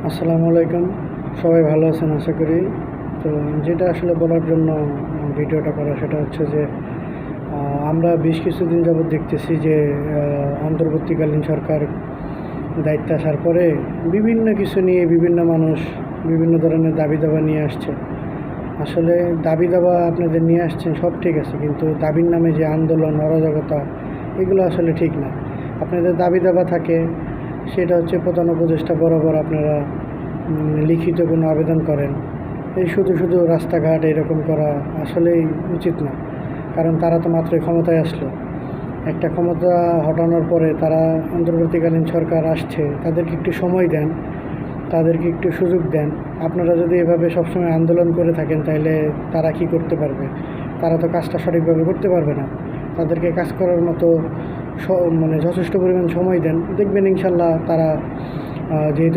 আসসালামু আলাইকুম। সবাই ভালো আছেন আশা করি। তো যেটা আসলে বলার জন্য ভিডিওটা করা সেটা হচ্ছে যে আমরা বেশ কিছুদিন যাবৎ দেখতেছি যে অন্তর্বর্তীকালীন সরকার দায়িত্বে আসার পরে বিভিন্ন কিছু নিয়ে বিভিন্ন মানুষ বিভিন্ন ধরনের দাবি দাবা নিয়ে আসছে। আসলে দাবি দাবা আপনাদের নিয়ে আসছেন সব ঠিক আছে, কিন্তু দাবির নামে যে আন্দোলন অরাজকতা এগুলো আসলে ঠিক না। আপনাদের দাবি দাবা থাকে, সেটা হচ্ছে প্রধান উপদেষ্টা বরাবর আপনারা লিখিত কোনো আবেদন করেন। এই শুধু শুধু রাস্তাঘাট এরকম করা আসলেই উচিত না, কারণ তারা তো মাত্রই ক্ষমতায় আসলো। একটা ক্ষমতা হটানোর পরে তারা অন্তর্বর্তীকালীন সরকার আসছে, তাদেরকে একটু সময় দেন, তাদেরকে একটু সুযোগ দেন। আপনারা যদি এভাবে সবসময় আন্দোলন করে থাকেন তাহলে তারা কি করতে পারবে? তারা তো কাজটা সঠিকভাবে করতে পারবে না। তাদেরকে কাজ করার মতো মানে যথেষ্ট পরিমাণ সময় দেন, দেখবেন ইনশাল্লাহ তারা যেহেতু